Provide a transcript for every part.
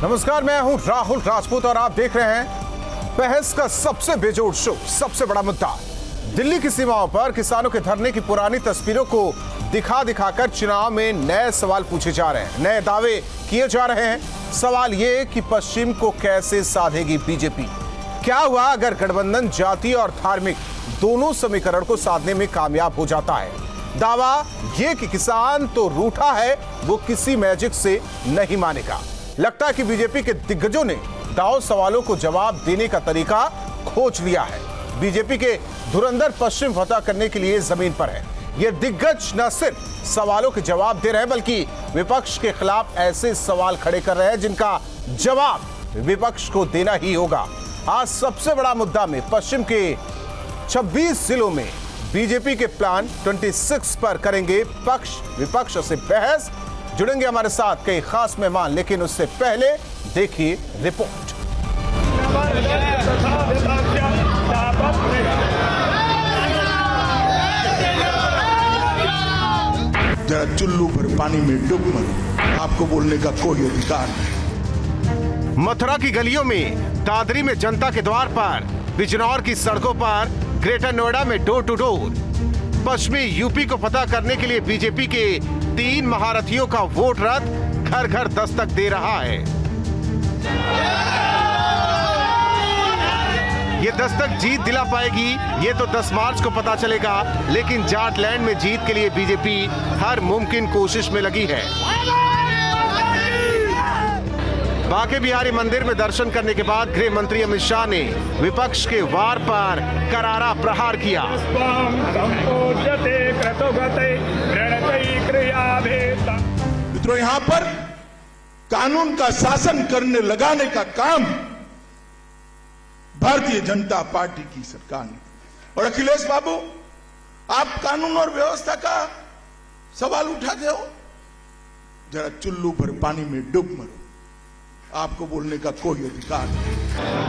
नमस्कार, मैं हूं राहुल राजपूत और आप देख रहे हैं बहस का सबसे बेजोड़ शो। सबसे बड़ा मुद्दा, दिल्ली की सीमाओं पर किसानों के धरने की पुरानी तस्वीरों को दिखा दिखाकर चुनाव में नए सवाल पूछे जा रहे हैं, नए दावे किए जा रहे हैं। सवाल ये कि पश्चिम को कैसे साधेगी बीजेपी? क्या हुआ अगर गठबंधन जाति और धार्मिक दोनों समीकरण को साधने में कामयाब हो जाता है? दावा ये कि किसान तो रूठा है, वो किसी मैजिक से नहीं मानेगा। लगता है कि बीजेपी के दिग्गजों ने दाव सवालों को जवाब देने का तरीका खोज लिया है। बीजेपी के धुरंधर पश्चिम फतह करने के लिए जमीन पर है। ये दिग्गज न सिर्फ सवालों के जवाब दे रहे हैं, बल्कि विपक्ष के खिलाफ ऐसे सवाल खड़े कर रहे हैं जिनका जवाब विपक्ष को देना ही होगा। आज सबसे बड़ा मुद्दा में पश्चिम के 26 जिलों में बीजेपी के प्लान 26 पर करेंगे पक्ष विपक्ष से बहस। जुड़ेंगे हमारे साथ कई खास मेहमान, लेकिन उससे पहले देखिए रिपोर्ट। जरा चुल्लू भर पानी में डूब मरो, आपको बोलने का कोई अधिकार नहीं। मथुरा की गलियों में, दादरी में जनता के द्वार पर, बिजनौर की सड़कों पर, ग्रेटर नोएडा में डोर टू डोर। पश्चिमी यूपी को फतह करने के लिए बीजेपी के 3 महारथियों का वोट रथ घर घर दस्तक दे रहा है। ये दस्तक जीत दिला पाएगी, ये तो 10 मार्च को पता चलेगा। लेकिन जाटलैंड में जीत के लिए बीजेपी हर मुमकिन कोशिश में लगी है। बांके बिहारी मंदिर में दर्शन करने के बाद गृह मंत्री अमित शाह ने विपक्ष के वार पर करारा प्रहार किया। मित्रों, यहाँ पर कानून का शासन करने लगाने का काम भारतीय जनता पार्टी की सरकार ने। और अखिलेश बाबू, आप कानून और व्यवस्था का सवाल उठाते हो, जरा चुल्लू भर पानी में डूब मरो, आपको बोलने का कोई अधिकार नहीं।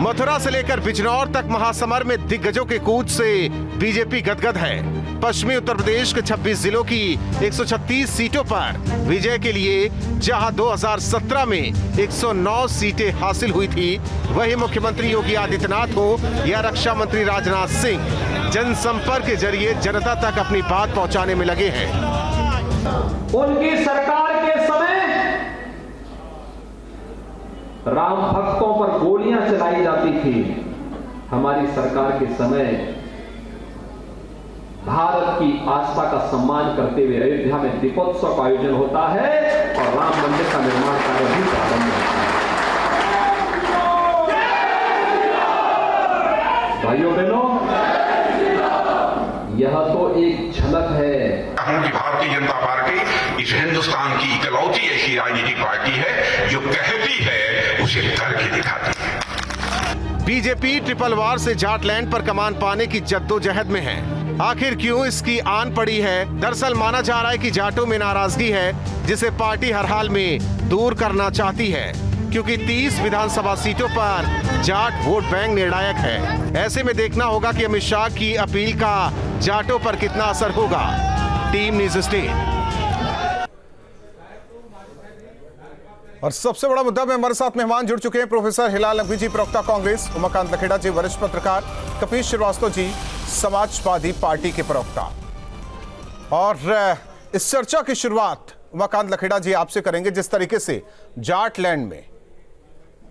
मथुरा से लेकर बिजनौर तक महासमर में दिग्गजों के कूच से बीजेपी गदगद है। पश्चिमी उत्तर प्रदेश के 26 जिलों की 136 सीटों पर विजय के लिए जहां 2017 में 109 सीटें हासिल हुई थी, वही मुख्यमंत्री योगी आदित्यनाथ हो या रक्षा मंत्री राजनाथ सिंह, जनसंपर्क के जरिए जनता तक अपनी बात पहुंचाने में लगे हैं। उनकी सरकार के समय राम भक्तों पर गोलियां चलाई जाती थी। हमारी सरकार के समय भारत की आस्था का सम्मान करते हुए अयोध्या में दीपोत्सव का आयोजन होता है और राम मंदिर का निर्माण कार्य भी प्रारंभ होता है। भाइयों बहनों, यह तो एक झलक है कि भारतीय जनता पार्टी इस हिंदुस्तान की इकलौती ऐसी राजनीतिक पार्टी है जो कहती है उसे करके दिखाती है। बीजेपी ट्रिपल वार से जाटलैंड पर कमान पाने की जद्दोजहद में है। आखिर क्यों इसकी आन पड़ी है? दरअसल माना जा रहा है कि जाटों में नाराजगी है, जिसे पार्टी हर हाल में दूर करना चाहती है, क्योंकि 30 विधानसभा सीटों पर जाट वोट बैंक निर्णायक है। ऐसे में देखना होगा कि अमित शाह की अपील का जाटों पर कितना असर होगा। Team news state. और सबसे बड़ा मुद्दा में हमारे साथ मेहमान जुड़ चुके हैं। प्रोफेसर हिलाल नकवी जी, प्रवक्ता कांग्रेस, उमाकांत लखेड़ा जी, वरिष्ठ पत्रकार, कपिल श्रीवास्तव जी, समाजवादी पार्टी के प्रवक्ता। और इस चर्चा की शुरुआत उमाकांत लखेड़ा जी आपसे करेंगे। जिस तरीके से जाटलैंड में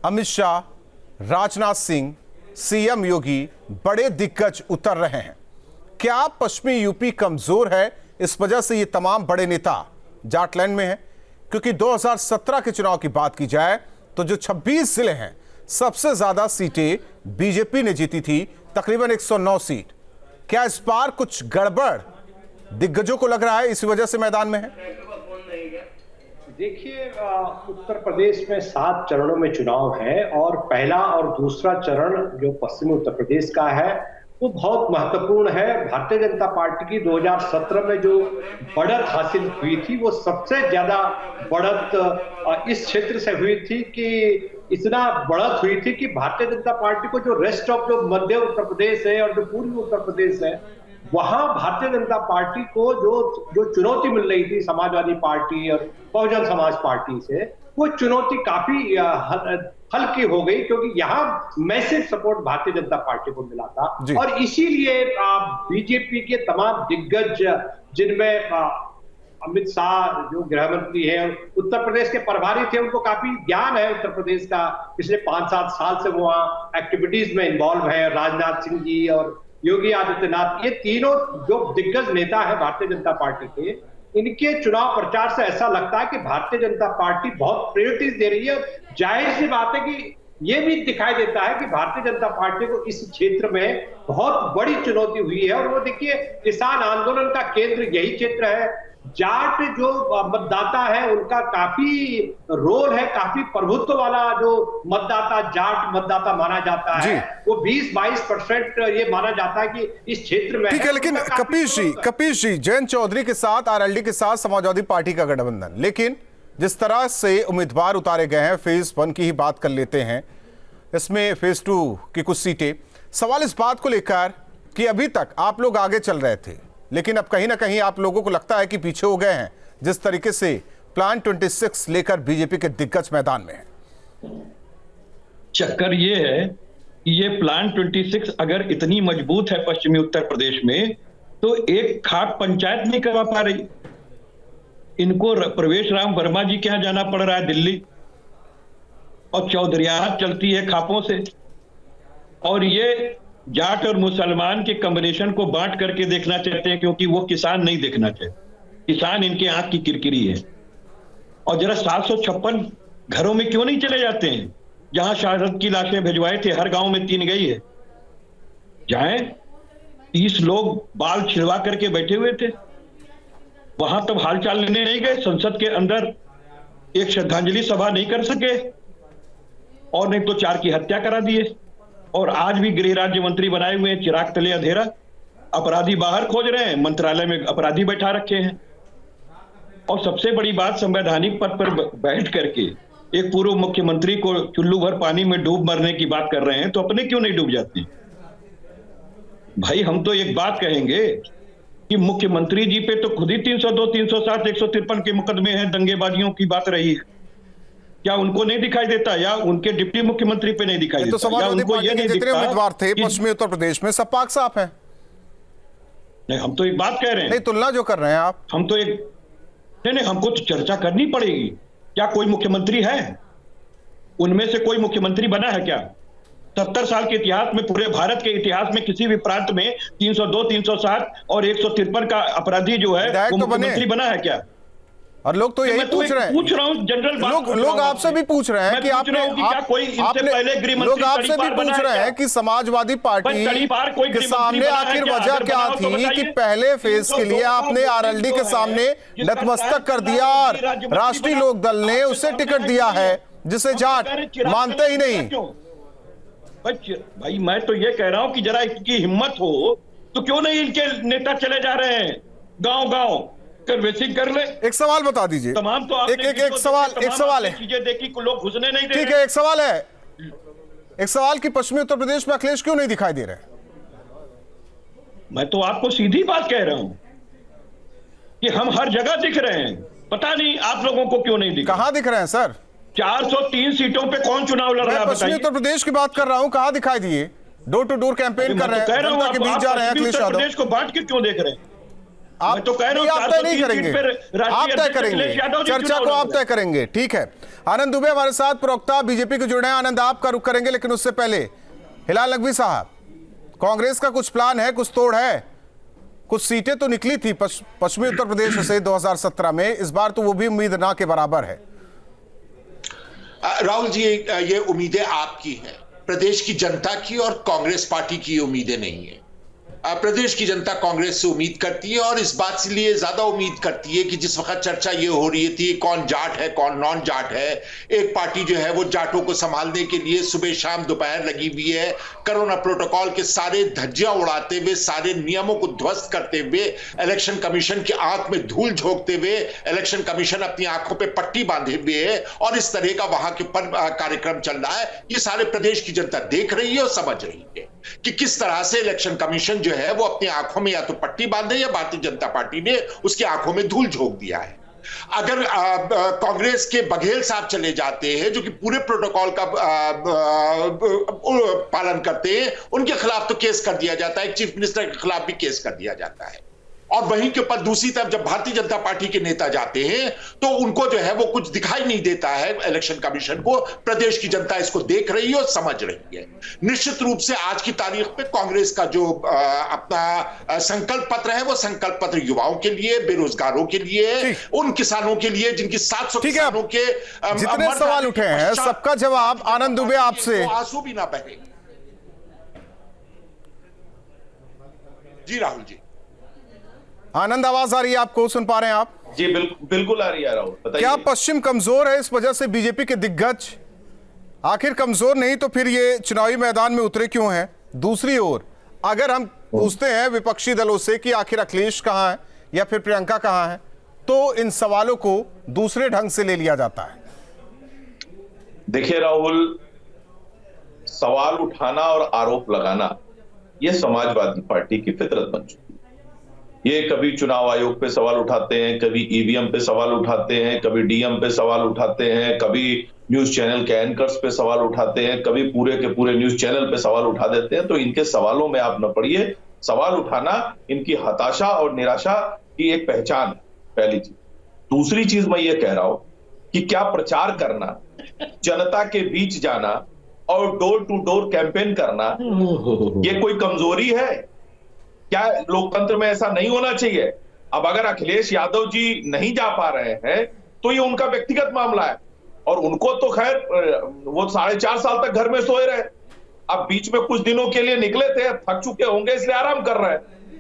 अमित शाह, राजनाथ सिंह, सीएम योगी, बड़े दिग्गज उतर रहे हैं, क्या पश्चिमी यूपी कमजोर है? इस वजह से ये तमाम बड़े नेता जाटलैंड में हैं। क्योंकि 2017 के चुनाव की बात की जाए तो जो 26 जिले हैं, सबसे ज्यादा सीटें बीजेपी ने जीती थी, तकरीबन 109 सीट। क्या इस बार कुछ गड़बड़ दिग्गजों को लग रहा है, इसी वजह से मैदान में है? देखिए, उत्तर प्रदेश में 7 चरणों में चुनाव है और पहला और दूसरा चरण जो पश्चिमी उत्तर प्रदेश का है वो बहुत महत्वपूर्ण है। भारतीय जनता पार्टी की 2017 में जो बढ़त हासिल हुई थी, वो सबसे ज्यादा बढ़त इस क्षेत्र से हुई थी कि इतना बढ़त हुई थी कि भारतीय जनता पार्टी को जो रेस्ट ऑफ जो मध्य उत्तर प्रदेश है और जो पूर्वी उत्तर प्रदेश है, वहां भारतीय जनता पार्टी को जो चुनौती मिल रही थी समाजवादी पार्टी और बहुजन समाज पार्टी से, वो चुनौती काफी हल्की हो गई, क्योंकि यहाँ massive support Bharatiya Janata party को मिला था। और इसीलिए बीजेपी के तमाम दिग्गज, जिनमें अमित शाह जो गृह मंत्री है, उत्तर प्रदेश के प्रभारी थे, उनको काफी ज्ञान है उत्तर प्रदेश का, पिछले 5-7 साल से वो वहाँ एक्टिविटीज में इन्वॉल्व है। राजनाथ सिंह जी और योगी आदित्यनाथ, ये तीनों जो दिग्गज नेता है भारतीय जनता पार्टी के, इनके चुनाव प्रचार से ऐसा लगता है कि भारतीय जनता पार्टी बहुत प्रायोरिटीज दे रही है। जाहिर सी बात है कि ये भी दिखाई देता है कि भारतीय जनता पार्टी को इस क्षेत्र में बहुत बड़ी चुनौती हुई है। और वो देखिए, किसान आंदोलन का केंद्र यही क्षेत्र है। जाट जो मतदाता है उनका काफी रोल है, काफी प्रभुत्व वाला जो मतदाता जाट मतदाता माना जाता है, वो 20-22% ये माना जाता है कि इस क्षेत्र में। ठीक है, लेकिन कपीश जी, जयंत चौधरी के साथ आरएलडी के साथ समाजवादी पार्टी का गठबंधन, लेकिन जिस तरह से उम्मीदवार उतारे गए हैं, फेज 1 की ही बात कर लेते हैं, इसमें फेज 2 की कुछ सीटें, सवाल इस बात को लेकर कि अभी तक आप लोग आगे चल रहे थे, लेकिन अब कहीं ना कहीं आप लोगों को लगता है कि पीछे हो गए हैं, जिस तरीके से प्लान 26 लेकर बीजेपी के दिग्गज मैदान में है। चक्कर ये है कि ये प्लान 26 अगर इतनी मजबूत है पश्चिमी उत्तर प्रदेश में, तो एक खाप पंचायत नहीं करवा पा रही। इनको प्रवेश राम वर्मा जी के यहां जाना पड़ रहा है दिल्ली, और चौधरियात चलती है खापों से। और ये जाट और मुसलमान के कॉम्बिनेशन को बांट करके देखना चाहते हैं, क्योंकि वो किसान नहीं देखना चाहते। किसान इनके आंख की किरकिरी है। और जरा 756 घरों में क्यों नहीं चले जाते हैं जहां शहादत की लाशें भिजवाए थे, हर गांव में 3 गई है, जाएं। 30 लोग बाल छिड़वा करके बैठे हुए थे, वहां तब हालचाल लेने नहीं गए, संसद के अंदर एक श्रद्धांजलि सभा नहीं कर सके, और नहीं तो 4 की हत्या करा दिए। और आज भी गृह राज्य मंत्री बनाए हुए हैं, चिराग तले अंधेरा। अपराधी बाहर खोज रहे हैं, मंत्रालय में अपराधी बैठा रखे हैं। और सबसे बड़ी बात, संवैधानिक पद पर बैठ करके एक पूर्व मुख्यमंत्री को चुल्लू भर पानी में डूब मरने की बात कर रहे हैं, तो अपने क्यों नहीं डूब जाते? भाई, हम तो एक बात कहेंगे कि मुख्यमंत्री जी पे तो खुद ही 302, 307, 153 के मुकदमे हैं, दंगेबाजियों की बात रही है। क्या उनको नहीं दिखाई देता, या उनके डिप्टी मुख्यमंत्री पे नहीं दिखाई देता? तो समाजवादी पार्टी के जितने उम्मीदवार थे पश्चिमी उत्तर प्रदेश में, सब पाक साफ हैं। नहीं, हम तो एक बात कह रहे हैं। नहीं, तुलना जो कर रहे हैं आप, हम तो एक नहीं, हमको तो चर्चा करनी पड़ेगी। क्या कोई मुख्यमंत्री है? उनमें से कोई मुख्यमंत्री बना है क्या? 70 साल के इतिहास में, पूरे भारत के इतिहास में किसी भी प्रांत में 302, 307 और 153 का अपराधी जो है वो मुख्यमंत्री बना है क्या? और लोग तो यही पूछ रहे हैं। पूछ रहा हूं, जनरल लोग आपसे भी पूछ रहे हैं कि आपने लोग आपसे भी पूछ रहे हैं कि समाजवादी पार्टी के सामने आखिर वजह क्या थी कि पहले फेज के लिए आपने आरएलडी के सामने नतमस्तक कर दिया, और राष्ट्रीय लोक दल ने उसे टिकट दिया है, जिसे जाट मानते ही नहीं। भाई, मैं तो ये कह रहा हूं कि जरा इनकी हिम्मत हो तो क्यों नहीं इनके नेता चले जा रहे हैं गांव-गांव, कन्वेंसिंग कर ले। एक सवाल बता दीजिए। तमाम तो एक सवाल है, चीजें देखी, लोग घुसने नहीं दे रहे। ठीक है, एक सवाल कि पश्चिमी उत्तर प्रदेश में अखिलेश क्यों नहीं दिखाई दे रहे? मैं तो आपको सीधी बात कह रहा हूं कि हम हर जगह दिख रहे हैं, पता नहीं आप लोगों को क्यों नहीं दिख। कहां दिख रहे हैं सर? 403 सीटों पे कौन चुनाव लड़ रहा है? पश्चिमी उत्तर प्रदेश की बात कर रहा हूं, कहां दिखाई दिए? डोर टू डोर कैंपेन कर रहे हैं, जनता के बीच जा रहे हैं अखिलेश यादव। प्रदेश को बांट के क्यों देख रहे हैं? आप तो कह रहे हो आप तय नहीं करेंगे, आप तय करेंगे, चर्चा को आप तय करेंगे। ठीक है, आनंद दुबे हमारे साथ प्रवक्ता बीजेपी के जुड़े हैं। आनंद, आपका रुख करेंगे, लेकिन उससे पहले हिलाल नकवी साहब, कांग्रेस का कुछ प्लान है, कुछ तोड़ है? कुछ सीटें तो निकली थी पश्चिमी उत्तर प्रदेश से 2017 में, इस बार तो वो भी उम्मीद ना के बराबर है। राहुल जी, ये उम्मीदें आपकी हैं, प्रदेश की जनता की और कांग्रेस पार्टी की उम्मीदें नहीं है। प्रदेश की जनता कांग्रेस से उम्मीद करती है, और इस बात से लिए ज्यादा उम्मीद करती है कि जिस वक्त चर्चा ये हो रही थी कौन जाट है कौन नॉन जाट है, एक पार्टी जो है वो जाटों को संभालने के लिए सुबह शाम दोपहर लगी हुई है, कोरोना प्रोटोकॉल के सारे धज्जियां उड़ाते हुए, सारे नियमों को ध्वस्त करते हुए, इलेक्शन कमीशन की आंख में धूल झोंकते हुए, इलेक्शन कमीशन अपनी आंखों पर पट्टी बांधे हुए है, और इस तरह का वहां के पर कार्यक्रम चल रहा है। ये सारे प्रदेश की जनता देख रही है और समझ रही है। कि किस तरह से इलेक्शन कमीशन जो है वो अपनी आंखों में या तो पट्टी बांधे, या भारतीय जनता पार्टी ने उसकी आंखों में धूल झोंक दिया है। अगर कांग्रेस के बघेल साहब चले जाते हैं जो कि पूरे प्रोटोकॉल का पालन करते हैं, उनके खिलाफ तो केस कर दिया जाता है, चीफ मिनिस्टर के खिलाफ भी केस कर दिया जाता है। और वहीं के ऊपर दूसरी तरफ जब भारतीय जनता पार्टी के नेता जाते हैं तो उनको जो है वो कुछ दिखाई नहीं देता है इलेक्शन कमीशन को। प्रदेश की जनता इसको देख रही है और समझ रही है। निश्चित रूप से आज की तारीख में कांग्रेस का जो अपना संकल्प पत्र है वो संकल्प पत्र युवाओं के लिए, बेरोजगारों के लिए, उन किसानों के लिए जिनकी 700 किसानों के जितने सवाल उठे हैं सबका जवाब आनंद दुबे आपसे। आंसू भी ना बहे। जी राहुल जी, आनंद आवाज आ रही है आपको? सुन पा रहे हैं आप? जी बिल्कुल आ रही है राहुल, बताइए। क्या पश्चिम कमजोर है, इस वजह से बीजेपी के दिग्गज आखिर कमजोर नहीं तो फिर ये चुनावी मैदान में उतरे क्यों हैं? दूसरी ओर अगर हम पूछते हैं विपक्षी दलों से कि आखिर अखिलेश कहां है या फिर प्रियंका कहां है, तो इन सवालों को दूसरे ढंग से ले लिया जाता है। देखिए राहुल, सवाल उठाना और आरोप लगाना यह समाजवादी पार्टी की फितरत बन चुकी है। ये कभी चुनाव आयोग पे सवाल उठाते हैं, कभी ईवीएम पे सवाल उठाते हैं, कभी डीएम पे सवाल उठाते हैं, कभी न्यूज चैनल के एंकर्स पे सवाल उठाते हैं, कभी पूरे के पूरे न्यूज चैनल पे सवाल उठा देते हैं। तो इनके सवालों में आप न पड़िए। सवाल उठाना इनकी हताशा और निराशा की एक पहचान है, पहली चीज। दूसरी चीज मैं ये कह रहा हूं कि क्या प्रचार करना, जनता के बीच जाना और डोर टू डोर कैंपेन करना ये कोई कमजोरी है? क्या लोकतंत्र में ऐसा नहीं होना चाहिए? अब अगर अखिलेश यादव जी नहीं जा पा रहे हैं तो ये उनका व्यक्तिगत मामला है, और उनको तो खैर वो 4.5 साल तक घर में सोए रहे। अब बीच में कुछ दिनों के लिए निकले थे, थक चुके होंगे इसलिए आराम कर रहे हैं,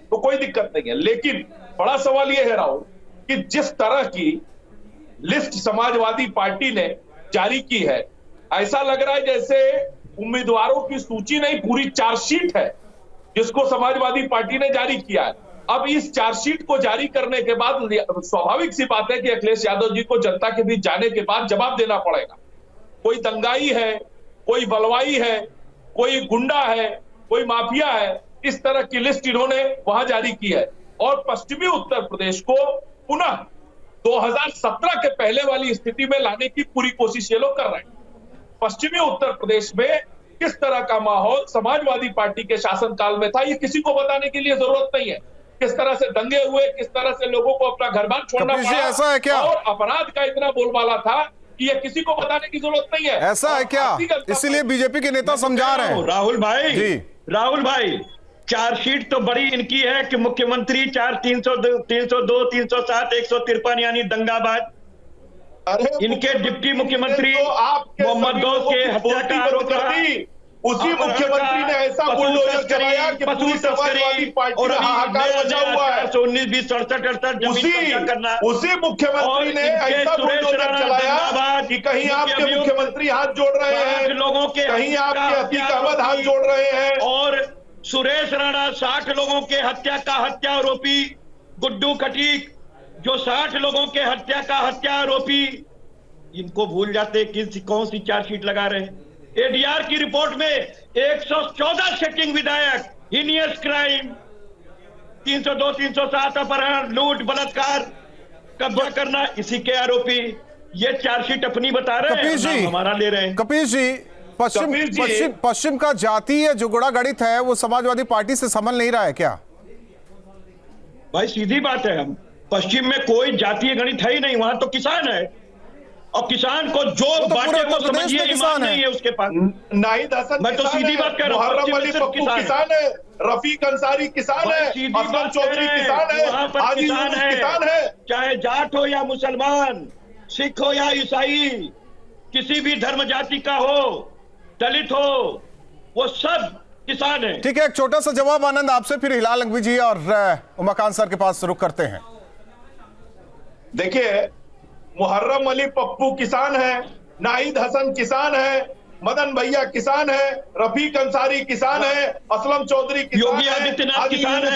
तो कोई दिक्कत नहीं है। लेकिन बड़ा सवाल ये है राहुल कि जिस तरह की लिस्ट समाजवादी पार्टी ने जारी की है, ऐसा लग रहा है जैसे उम्मीदवारों की सूची नहीं, पूरी चार्जशीट है जिसको समाजवादी पार्टी ने जारी किया है। अब इस चार्जशीट को जारी करने के बाद स्वाभाविक सी बात है कि अखिलेश यादव जी को जनता के बीच जाने के बाद जवाब देना पड़ेगा। कोई दंगाई है, कोई बलवाई है, कोई गुंडा है, कोई माफिया है, इस तरह की लिस्ट इन्होंने वहां जारी की है। और पश्चिमी उत्तर प्रदेश को पुनः 2017 के पहले वाली स्थिति में लाने की पूरी कोशिश ये लोग कर रहे हैं। पश्चिमी उत्तर प्रदेश में किस तरह का माहौल समाजवादी पार्टी के शासनकाल में था, ये किसी को बताने की लिए जरूरत नहीं है। किस तरह से दंगे हुए, किस तरह से लोगों को अपना घर बार छोड़ना पड़ा, ऐसा है क्या? और अपराध का इतना बोलबाला था कि ये किसी को बताने की जरूरत नहीं है। ऐसा है क्या? इसीलिए बीजेपी के नेता समझा रहे हैं। राहुल भाई, चार्जशीट तो बड़ी इनकी है कि मुख्यमंत्री 302, 307, 153 यानी दंगाबाज, इनके डिप्टी मुख्यमंत्री मोहम्मद गौस के हत्या का आरोप रहा। उसी मुख्यमंत्री ने ऐसा बुलडोजर चलाया कि पूरी समाजवादी पार्टी का हाहाकार मचा हुआ है। 19, 20, 67, 68 उसी मुख्यमंत्री ने ऐसा बुलडोजर चलाया कि कहीं आपके मुख्यमंत्री हाथ जोड़ रहे हैं, लोगों के, कहीं आपके अतीक अहमद हाथ जोड़ रहे हैं, और सुरेश राणा 60 लोगों के हत्या का हत्या आरोपी, गुड्डू खटीक जो 60 लोगों के हत्या का हत्या आरोपी, इनको भूल जाते कौन सी चार्जशीट लगा रहे हैं। एडीआर की रिपोर्ट में 114 सिटिंग विधायक, हीनियस क्राइम, 302, 307 अपहरण, लूट, बलात्कार, कब्जा करना, इसी के आरोपी। ये चार्जशीट अपनी बता रहे हैं, हमारा ले रहे हैं। कपिल जी, पश्चिम का जातीय जो गुड़ा गणित है वो समाजवादी पार्टी से संभल नहीं रहा है क्या? भाई सीधी बात है, हम पश्चिम में कोई जातीय गणित है ही नहीं, वहां तो किसान है, और किसान को जो बातें वो समझिए ईमान नहीं है उसके पास। नाहिद हसन मैं तो सीधी बात कर रहा हूँ, मुहर्रम अली पप्पू किसान है, रफीक अंसारी किसान है, असलम चौधरी किसान है, हाजी यूनुस किसान है। चाहे जाट हो या मुसलमान, सिख हो या ईसाई, किसी भी धर्म जाति का हो, दलित हो, वो सब किसान है। ठीक है, एक छोटा सा जवाब आनंद आपसे, फिर हिलाल अंघवी जी और उमाकांत सर के पास रुख करते हैं। देखिए, मुहर्रम अली पप्पू किसान है, नाहिद हसन किसान है, मदन भैया किसान है, रफीक अंसारी किसान है, असलम चौधरी किसान है, योगी आदित्यनाथ किसान है,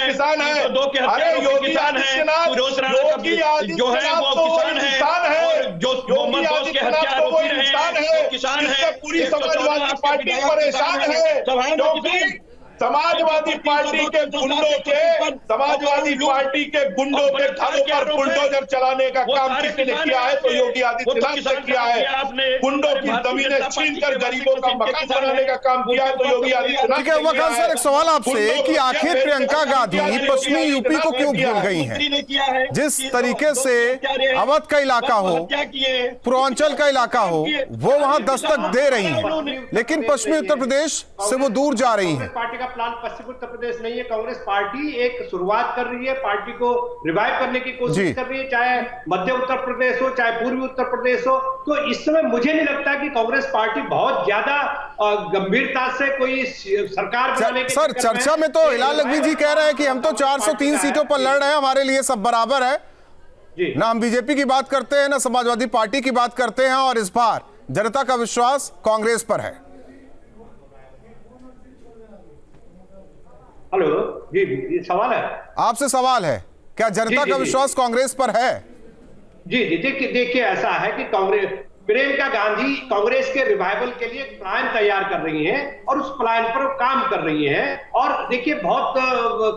अरे योगी आदित्यनाथ जो है वो किसान है, जो मोहम्मद गौस के हत्या आरोपी रहे हैं, किसान है, पूरी समाजवादी पार्टी परेशान है, क्योंकि समाजवादी पार्टी के गुंडों के घरों पर बुलडोजर चलाने का काम किसी ने किया है तो योगी आदित्यनाथ ने किया है। गुंडों की जमीनें छीनकर गरीबों का मकान बनाने का काम किया है तो योगी आदित्यनाथ। ठीक है उमाकांत सर, एक सवाल आपसे कि आखिर प्रियंका गांधी पश्चिमी यूपी को क्यों भूल गई हैं? जिस तरीके से अवध का इलाका हो, पूर्वांचल का इलाका हो, वो वहां दस्तक दे रही हैं, लेकिन पश्चिमी उत्तर प्रदेश से वो दूर जा रही हैं। पार्टी का प्लान पश्चिम उत्तर प्रदेश नहीं है। कांग्रेस पार्टी एक शुरुआत कर रही है, पार्टी को रिवाइव करने की कोशिश कर रही है, चाहे मध्य उत्तर प्रदेश हो चाहे पूर्वी उत्तर प्रदेश हो। तो इस समय मुझे नहीं लगता कि कांग्रेस पार्टी बहुत ज्यादा गंभीरता से कोई सरकार बनाने के सर चर्चा में तो हिलाल नकवी जी कह रहे हैं कि हम तो 403 सीटों पर लड़ रहे हैं, हमारे लिए सब बराबर है, ना हम बीजेपी की बात करते हैं ना समाजवादी पार्टी की बात करते हैं, और इस बार जनता का विश्वास कांग्रेस पर है। हेलो जी, सवाल है आपसे, सवाल है क्या जनता का विश्वास कांग्रेस पर है? जी देखिए ऐसा है कि कांग्रेस, प्रियंका गांधी कांग्रेस के रिवाइवल के लिए प्लान तैयार कर रही हैं और उस प्लान पर काम कर रही हैं। और देखिए बहुत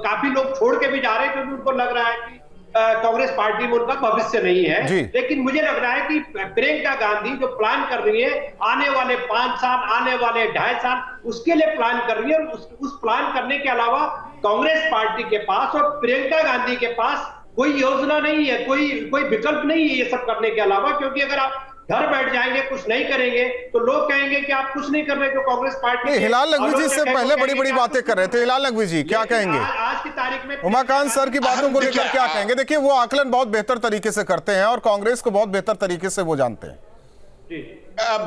काफी लोग छोड़ के भी जा रहे हैं क्योंकि उनको लग रहा है कि कांग्रेस पार्टी में उनका भविष्य नहीं है। लेकिन मुझे लग रहा है कि प्रियंका गांधी जो प्लान कर रही है आने वाले 5 साल, आने वाले 2.5 साल, उसके लिए प्लान कर रही है। और उस प्लान करने के अलावा कांग्रेस पार्टी के पास और प्रियंका गांधी के पास कोई योजना नहीं है, कोई विकल्प नहीं है ये सब करने के अलावा। क्योंकि अगर आप घर बैठ जाएंगे, कुछ नहीं करेंगे, तो लोग कहेंगे कि आप कुछ नहीं कर रहे। जो कांग्रेस पार्टी, हिलाल नकवी जी से पहले बड़ी बड़ी बातें कर रहे थे, हिलाल नकवी जी क्या कहेंगे आज की तारीख में उमाकांत सर की बातों को लेकर? क्या कहेंगे? देखिए वो आकलन बहुत बेहतर तरीके से करते हैं और कांग्रेस को बहुत बेहतर तरीके से वो जानते हैं।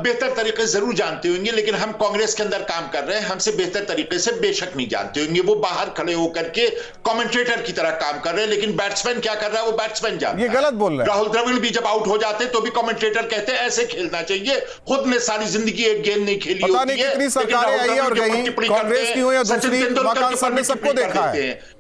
बेहतर तरीके से जरूर जानते होंगे, लेकिन हम कांग्रेस के अंदर काम कर रहे हैं, हमसे बेहतर तरीके से बेशक नहीं जानते होंगे। वो बाहर खड़े होकर के कमेंटेटर की तरह काम कर रहे हैं, लेकिन बैट्समैन क्या कर रहा है वो बैट्समैन जानता है। ये गलत बोल रहे हैं। राहुल द्रविड़ भी जब आउट हो जाते तो भी कमेंटेटर कहते हैं ऐसे खेलना चाहिए, खुद ने सारी जिंदगी एक गेंद नहीं खेली होती है। पता नहीं कितनी सरकारें आई और गई, कांग्रेस की हो या दूसरी, उमाकांत सर ने सबको देखा है।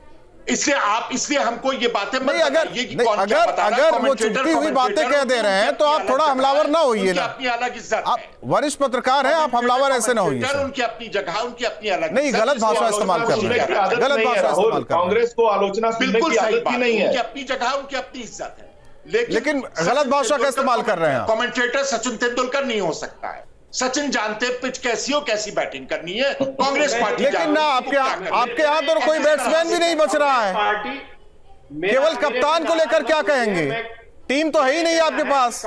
इसलिए हमको ये बातें नहीं, अगर वो चुपती हुई बातें कह दे रहे हैं तो आप थोड़ा हमलावर ना होइए ना। अपनी अलग इज्जत, आप वरिष्ठ पत्रकार हैं, आप हमलावर ऐसे ना होइए। उनकी अपनी जगह, उनकी अपनी अलग, नहीं गलत भाषा इस्तेमाल कर रहे हैं, गलत भाषा इस्तेमाल कर रहे हैं। कांग्रेस को आलोचना बिल्कुल सही बात है, उनकी अपनी जगह, उनकी अपनी इज्जत है, लेकिन गलत भाषा का इस्तेमाल कर रहे हैं। कमेंटेटर सचिन तेंदुलकर नहीं हो सकता है। सचिन जानते पिच कैसी हो, कैसी बैटिंग करनी है, कांग्रेस पार्टी। लेकिन ना आपके यहाँ तो कोई बैट्समैन भी नहीं बच रहा है, केवल कप्तान को लेकर क्या कहेंगे? टीम तो है ही नहीं आपके पास।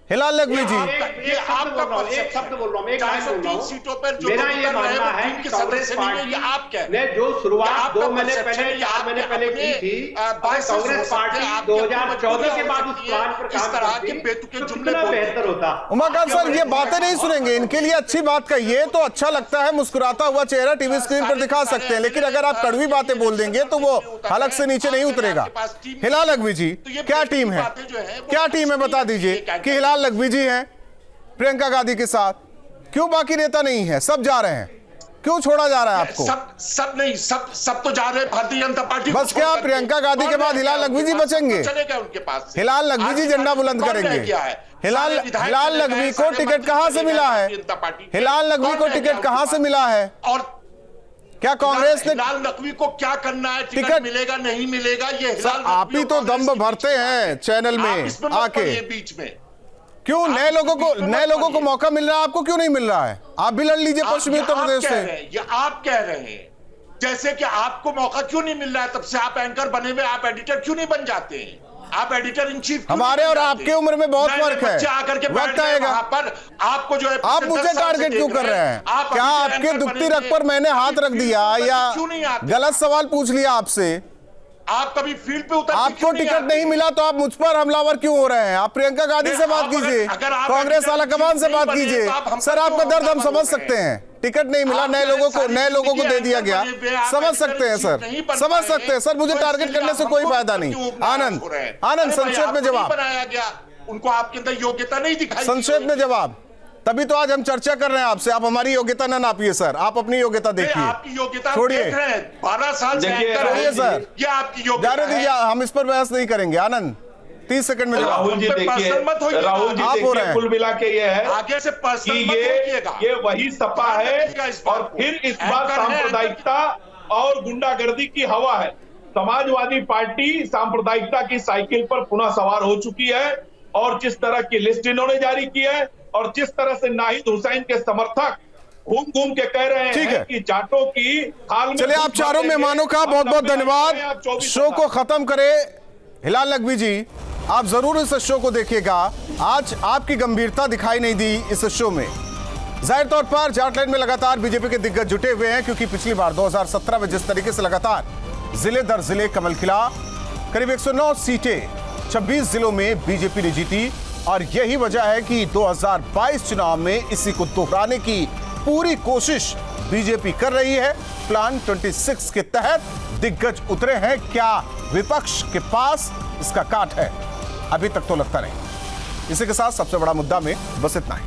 हिलाल नकवी जी, ये आपका एक शब्द बोल रहा हूं, एक लाइन बोल रहा हूं, सीटों पर जो मेरा ये मानना है कि कांग्रेस पार्टी ये आप कह रहे हैं, जो शुरुआत 2 महीने पहले की थी, कांग्रेस पार्टी 2014 के बाद उस प्लान पर काम करती तो कितना बेहतर होता। उमाकांत सर ये बातें नहीं सुनेंगे, इनके लिए अच्छी बात कहिए तो अच्छा लगता है, मुस्कुराता हुआ चेहरा टीवी स्क्रीन पर दिखा सकते हैं, लेकिन अगर आप कड़वी बातें बोल देंगे तो वो हलक से नीचे नहीं उतरेगा। हिलाल नकवी जी क्या टीम है, क्या टीम है बता दीजिए कि हिलाल नकवी जी हैं प्रियंका गांधी के साथ, क्यों बाकी नेता नहीं है? सब जा रहे हैं, क्यों छोड़ा जा रहा है आपको? सब तो जा रहे हैं भारतीय जनता पार्टी। बस क्या प्रियंका गांधी के बाद हिलाल नकवी जी बचेंगे? चलेगा उनके पास, हिलाल नकवी जी झंडा बुलंद करेंगे। हिलाल नकवी को टिकट कहां से मिला है? हिलाल नकवी को टिकट कहां से मिला है? और क्या कांग्रेस ने हिलाल नकवी को क्या करना है? टिकट मिलेगा नहीं मिलेगा ये हिलाल, आप ही तो दम्ब भरते हैं चैनल में आके बीच में। क्यों नए लोगों को मौका मिल रहा है, आपको क्यों नहीं मिल रहा है? आप भी लड़ लीजिए पश्चिमी उत्तर प्रदेश से। ये आप कह रहे हैं जैसे कि आपको मौका क्यों नहीं मिल रहा है, तब से आप एंकर बने हुए, आप एडिटर क्यों नहीं बन जाते हैं? आप एडिटर इन चीफ, हमारे और आपके उम्र में बहुत फर्क है, आकर के वक्त आएगा। पर आपको जो है, आप मुझे टारगेट क्यों कर रहे हैं? क्या आपके दुखती रग पर मैंने हाथ रख दिया या गलत सवाल पूछ लिया आपसे? आप कभी फील्ड पे उतर, आपको टिकट नहीं मिला तो आप मुझ पर हमलावर क्यों हो रहे हैं? आप प्रियंका गांधी से बात कीजिए, कांग्रेस आलाकमान से बात कीजिए। सर आपका दर्द हम समझ सकते हैं, टिकट नहीं मिला, नए लोगों को दे दिया गया, समझ सकते हैं सर, समझ सकते हैं सर, मुझे टारगेट करने से कोई फायदा नहीं। आनंद संक्षेप में जवाब, बनाया गया उनको आपके अंदर योग्यता नहीं दिखाई, संक्षेप में जवाब। तभी तो आज हम चर्चा कर रहे हैं आपसे, आप हमारी योग्यता ना नापिए सर, आप अपनी योग्यता देखिए। आपकी योग्यता छोड़िए, 12 साल से छोड़िए सर, ये आपकी योग्यता जाने दीजिए, हम इस पर बहस नहीं करेंगे। आनंद 30 सेकंड में जवाब। राहुल जी देखिए, पर्सनल मत होइएगा। राहुल जी आप हो रहे देखिए, हैं। कुल मिला के ये है आगे से कि पर्सनल मत होइएगा। ये वही सपा है और फिर इस बार सांप्रदायिकता और गुंडागर्दी की हवा है। समाजवादी पार्टी सांप्रदायिकता की साइकिल पर पुनः सवार हो चुकी है और जिस तरह की लिस्ट इन्होंने जारी की है और जिस तरह से नाहिद हुसैन के समर्थक घूम घूम के कह रहे हैं कि जाटों की हाल में। चलिए, आप चारों मेहमानों का बहुत बहुत धन्यवाद। शो को खत्म करें। हिलाल नकवी जी, आप जरूर इस शो को देखिएगा। आज आपकी गंभीरता दिखाई नहीं दी इस शो में। जाहिर तौर पर झारखंड में लगातार बीजेपी के दिग्गज जुटे हुए हैं, क्योंकि पिछली बार 2017 में जिस तरीके से लगातार जिले दर जिले कमल खिला, करीब 109 सीटें 26 जिलों में बीजेपी ने जीती। और यही वजह है कि 2022 चुनाव में इसी को दोहराने की पूरी कोशिश बीजेपी कर रही है। प्लान 26 के तहत दिग्गज उतरे हैं। क्या विपक्ष के पास इसका काट है? अभी तक तो लगता नहीं। इसी के साथ सबसे बड़ा मुद्दा में बस इतना ही।